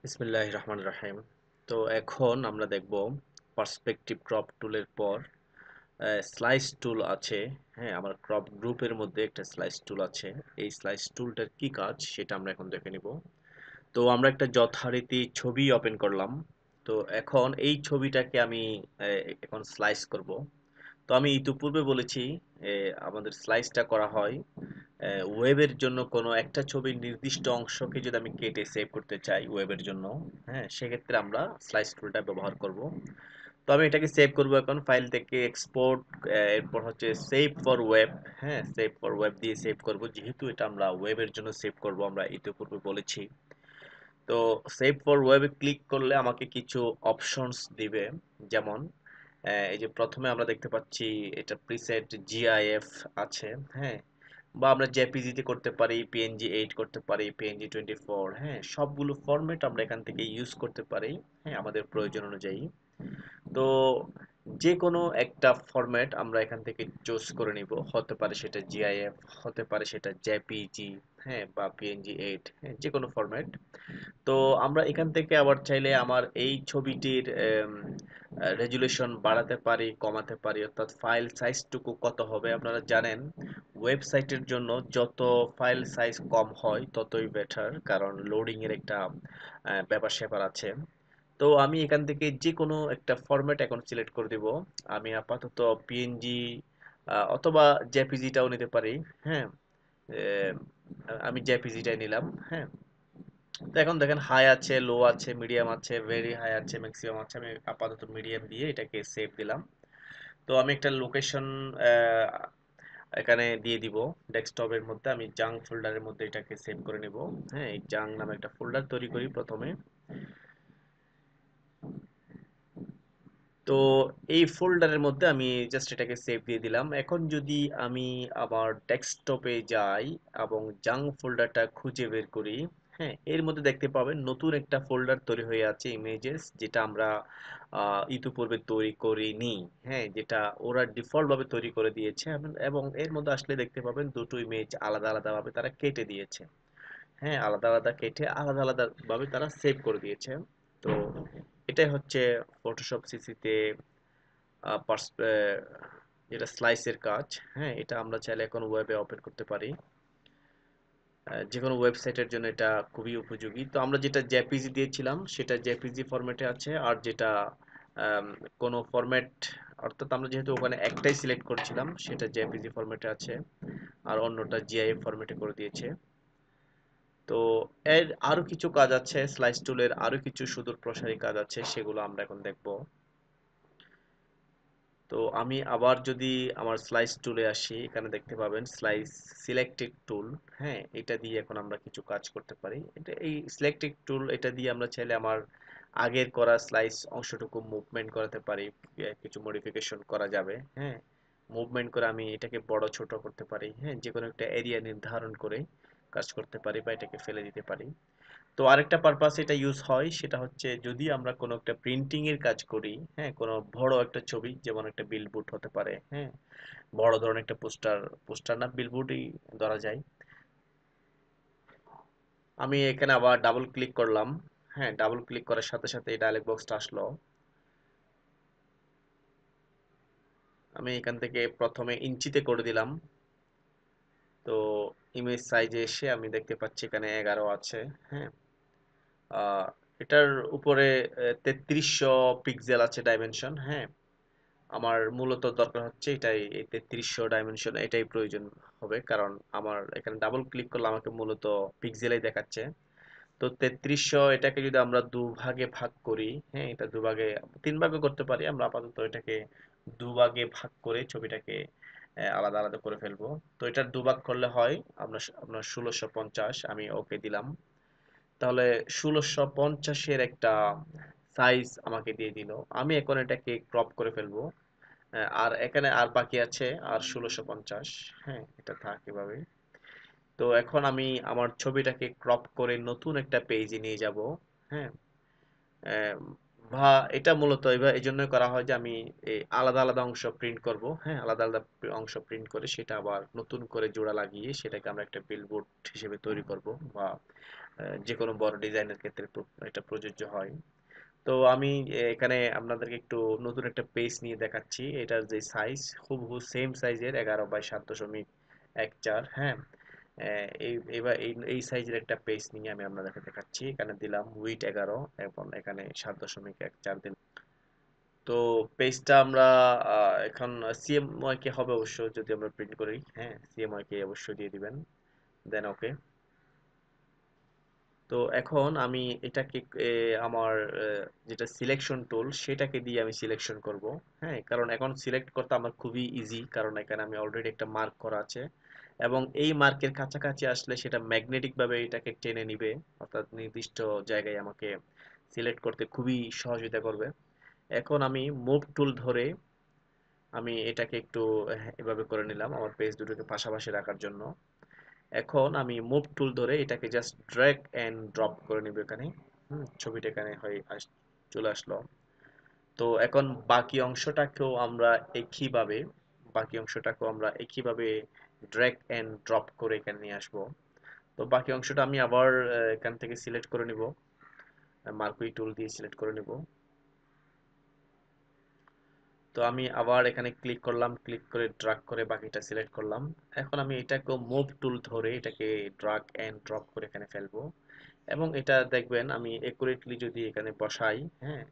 বিসমিল্লাহির রহমানির রহিম। তো এখন আমরা দেখব পার্সপেক্টিভ ক্রপ টুলের পর স্লাইস টুল আছে। হ্যাঁ, আমার ক্রপ গ্রুপের মধ্যে একটা স্লাইস টুল আছে। এই স্লাইস টুলটার কি কাজ সেটা আমরা এখন দেখে নিব। তো আমরা একটা যথারীতি ছবি ওপেন করলাম। তো এখন এই ছবিটাকে আমি এখন স্লাইস করব। তো আমি ইতিপূর্বে বলেছি আমাদের স্লাইসটা করা হয় ওয়েবের জন্য কোনো একটা ছবির নির্দিষ্ট অংশকে যদি আমি কেটে সেভ করতে চাই ওয়েবের জন্য, হ্যাঁ, সেক্ষেত্রে আমরা স্লাইস টুলটা ব্যবহার করব। তো আমি এটাকে সেভ করব এখন ফাইল থেকে এক্সপোর্ট, এরপর হচ্ছে সেভ ফর ওয়েব। হ্যাঁ, সেভ ফর ওয়েব দিয়ে সেভ করব, যেহেতু এটা আমরা ওয়েবের জন্য সেভ করব, আমরা ইতিপূর্বে বলেছি। তো সেভ ফর ওয়েবে ক্লিক করলে আমাকে কিছু অপশনস দিবে। যেমন এই যে প্রথমে আমরা দেখতে পাচ্ছি এটা প্রিসেট জিআইএফ আছে। হ্যাঁ, বা আমরা জেপিজিতে করতে পারি, পিএনজি 8 করতে পারি, পিএনজি 24। হ্যাঁ, সবগুলো ফরম্যাট আমরা এখান থেকে ইউজ করতে পারি, হ্যাঁ, আমাদের প্রয়োজন অনুযায়ী। তো যে কোনো একটা ফরম্যাট আমরা এখান থেকে চুজ করে নিব। হতে পারে সেটা জিআইএফ, হতে পারে সেটা জেপিজি, হ্যাঁ, বা পিএনজি 8, হ্যাঁ, যে কোনো ফরম্যাট। তো আমরা এখান থেকে আবার চাইলে আমার এই ছবিটির রেজুলেশন বাড়াতে পারি, কমাতে পারি, অর্থাৎ ফাইল সাইজটুকু কত হবে। আপনারা জানেন ওয়েবসাইটের জন্য যত ফাইল সাইজ কম হয় ততই বেটার, কারণ লোডিং এর একটা ব্যাপার স্যাপার আছে। তো আমি এখান থেকে যে কোনো একটা ফরম্যাট এখন সিলেক্ট করে দিব। আমি আপাতত পিএনজি অথবা জেপিজিটাও নিতে পারি। হ্যাঁ, আহ, আমি জেপিজিটাই নিলাম। হ্যাঁ, তো এখন দেখেন হাই আছে, লো আছে, মিডিয়াম আছে, ভেরি হাই আছে, ম্যাক্সিমাম আছে। আমি আপাতত মিডিয়াম দিয়ে এটাকে সেভ দিলাম। তো আমি একটা লোকেশন এখানে দিয়ে দিব। ডেস্কটপের মধ্যে আমি জাঙ্ক ফোল্ডারের মধ্যে এটাকে সেভ করে নিব। হ্যাঁ, এই জাঙ্ক নামে একটা ফোল্ডার তৈরি করি প্রথমে। তো এই ফোল্ডারের মধ্যে আমি জাস্ট এটাকে সেভ দিয়ে দিলাম। এখন যদি আমি আবার ডেস্কটপে যাই এবং জাঙ্ক ফোল্ডারটা খুঁজে বের করি, হ্যাঁ, এর মধ্যে দেখতে পাবেন নতুন একটা ফোল্ডার তৈরি হয়ে আছে, ইমেজেস, যেটা আমরা ইতিপূর্বে তৈরি করিনি। হ্যাঁ, যেটা ওরা ডিফল্ট ভাবে তৈরি করে দিয়েছে, এবং এর মধ্যে আসলে দেখতে পাবেন দুটো ইমেজ আলাদা আলাদা ভাবে তারা কেটে দিয়েছে। হ্যাঁ, আলাদা আলাদা কেটে আলাদা আলাদা ভাবে তারা সেভ করে দিয়েছে। তো এটাই হচ্ছে ফটোশপ সিসিতে যেটা স্লাইসের কাজ। হ্যাঁ, এটা আমরা চাইলে এখন ওয়েবে ওপেন করতে পারি। যে কোনো ওয়েবসাইটের জন্য এটা খুবই উপযোগী। তো আমরা যেটা জেপিজি দিয়েছিলাম সেটা জেপিজি ফরম্যাটে আছে, আর যেটা আম, কোনো ফরম্যাট, অর্থাৎ আমরা যেহেতু ওখানে একটাই সিলেক্ট করছিলাম, সেটা জেপিজি ফরম্যাটে আছে, আর অন্যটা জিআইএফ ফরম্যাটে করে দিয়েছে। তো এর আরো কিছু কাজ আছে, স্লাইস টুলের আরো কিছু সুদূর প্রসারী কাজ আছে, সেগুলো আমরা এখন দেখব। তো আমি আবার যদি আমার স্লাইস টুলে আসি, এখানে দেখতে পাবেন স্লাইস সিলেক্টেড টুল। হ্যাঁ, এটা দিয়ে এখন আমরা কিছু কাজ করতে পারি। এটা এই সিলেক্টেড টুল, এটা দিয়ে আমরা চাইলে আমার আগের করা স্লাইস অংশটুকু মুভমেন্ট করাতে পারি, কিছু মডিফিকেশন করা যাবে। হ্যাঁ, মুভমেন্ট করে আমি এটাকে বড় ছোট করতে পারি। হ্যাঁ, যে কোনো একটা এরিয়া নির্ধারণ করে কাজ করতে পারি, বা এটাকে ফেলে দিতে পারি। তো আরেকটা পারপাস এটা ইউজ হয়, সেটা হচ্ছে যদি আমরা কোনো একটা প্রিন্টিং এর কাজ করি, হ্যাঁ, কোনো বড় একটা ছবি, যেমন একটা বিলবোর্ড হতে পারে, হ্যাঁ, বড় ধরনের একটা পোস্টার, পোস্টার না বিলবোর্ডই ধরা যায়। আমি এখানে আবার ডাবল ক্লিক করলাম। হ্যাঁ, ডাবল ক্লিক করার সাথে সাথে এই ডায়লগ বক্সটা আসলো। আমি এখান থেকে প্রথমে ইঞ্চিতে করে দিলাম। তো ইমেজ সাইজে এসে আমি দেখতে পাচ্ছি এখানে 11 আছে। হ্যাঁ, আহ, এটার উপরে 3300 পিক্সেল আছে ডাইমেনশন। হ্যাঁ, আমার মূলত দরকার হচ্ছে এটাই, এই 3300 ডাইমেনশন এটাই প্রয়োজন হবে, কারণ আমার এখানে ডাবল ক্লিক করলে আমাকে মূলত পিক্সেলেই দেখাচ্ছে। তো 3300 এটাকে যদি আমরা দুভাগে ভাগ করি, হ্যাঁ, এটা দুভাগে, তিন ভাগে করতে পারি, আমরা আপাতত এটাকে দুভাগে ভাগ করে ছবিটাকে আলাদা আলাদা করে ফেলবো। তো এটার দুভাগ করলে হয় আপনার আপনার 1650। আমি ওকে দিলাম। তাহলে 1650-এর একটা সাইজ আমাকে দিয়ে দিল। আমি এখন এটাকে ক্রপ করে ফেলবো। আর এখানে আর বাকি আছে আর 1650। হ্যাঁ, এটা থাক এভাবে। তো এখন আমি আমার ছবিটাকে ক্রপ করে নতুন একটা পেজে নিয়ে যাব। হ্যাঁ, আম, বা এটা মূলত এবার এই জন্যই করা হয় যে আমি এই আলাদা আলাদা অংশ প্রিন্ট করব। হ্যাঁ, আলাদা আলাদা অংশ প্রিন্ট করে সেটা আবার নতুন করে জোড়া লাগিয়ে সেটাকে আমরা একটা বিলবোর্ড হিসেবে তৈরি করব, বা যে কোনো বড় ডিজাইনের ক্ষেত্রে এটা প্রযোজ্য হয়। তো আমি এখানে আপনাদেরকে একটু নতুন একটা পেজ নিয়ে দেখাচ্ছি। এটার যে সাইজ হুবহু সেম সাইজের 11/7.14। হ্যাঁ, এবার এই সাইজের একটা পেজ নিয়ে আমি আপনাদেরকে দেখাচ্ছি। এখানে দিলাম উইড 11 এবং এখানে 7.14 দিলাম। তো পেজটা আমরা এখন সিএমওয়াই কে হবে অবশ্য, যদি আমরা প্রিন্ট করি। হ্যাঁ, সিএমওয়াই কে অবশ্যই দিয়ে দিবেন, দেন ওকে। তো এখন আমি এটাকে আমার যেটা সিলেকশন টুল সেটাকে দিয়ে আমি সিলেকশন করব। হ্যাঁ, কারণ এখন সিলেক্ট করতে আমার খুবই ইজি, কারণ এখানে আমি অলরেডি একটা মার্ক করা আছে এবং এই মার্কের কাছাকাছি আসলে সেটা ম্যাগনেটিক ভাবে এটাকে টেনে নিবে, অর্থাৎ নির্দিষ্ট জায়গায় আমাকে সিলেক্ট করতে খুবই সহযোগিতা করবে। এখন আমি মুভ টুল ধরে আমি এটাকে একটু এভাবে করে নিলাম আমার পেজ দুটোকে পাশাপাশি রাখার জন্য। এখন আমি মুভ টুল ধরে এটাকে জাস্ট ড্র্যাগ এন্ড ড্রপ করে নিব এখানে। ছবিটা এখানে চলে আসলো। তো এখন বাকি অংশটাকেও আমরা একইভাবে ড্র্যাগ এন্ড ড্রপ করে এখানে নিয়ে আসবো। তো বাকি অংশটা আমি আবার এখান থেকে সিলেক্ট করে নিব, মার্কুই টুল দিয়ে সিলেক্ট করে নিব। তো আমি আবার এখানে ক্লিক করলাম, ক্লিক করে ড্রাগ করে বাকিটা সিলেক্ট করলাম। এখন আমি এটাকে মুভ টুল ধরে এটাকে ড্রাগ এন্ড ড্রপ করে এখানে ফেলবো এবং এটা দেখবেন আমি একুরেটলি যদি এখানে বসাই, হ্যাঁ,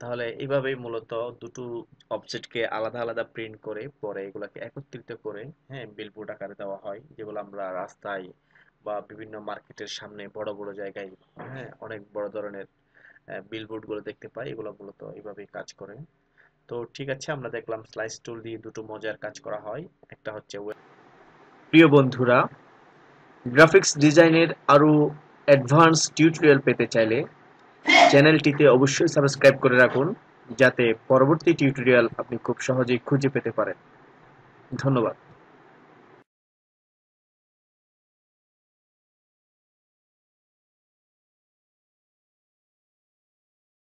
তাহলে এইভাবেই মূলত দুটো অবজেক্টকে আলাদা আলাদা প্রিন্ট করে পরে এগুলাকে একত্রিত করে, হ্যাঁ, বিলবোর্ড আকারে দেওয়া হয়, যেগুলো আমরা রাস্তায় বা বিভিন্ন মার্কেটের সামনে বড় বড় জায়গায়, হ্যাঁ, অনেক বড় ধরনের বিলবোর্ড গুলো দেখতে পাই। এগুলো মূলত এইভাবেই কাজ করে। তো ঠিক আছে, আমরা দেখলাম স্লাইস টুল দিয়ে দুটো মজার কাজ করা হয়। একটা হচ্ছে প্রিয় বন্ধুরা, গ্রাফিক্স ডিজাইনের আরো অ্যাডভান্স টিউটোরিয়াল পেতে চাইলে চ্যানেলটিতে অবশ্যই সাবস্ক্রাইব করে রাখুন, যাতে পরবর্তী টিউটোরিয়াল আপনি খুব সহজেই খুঁজে পেতে পারেন। ধন্যবাদ।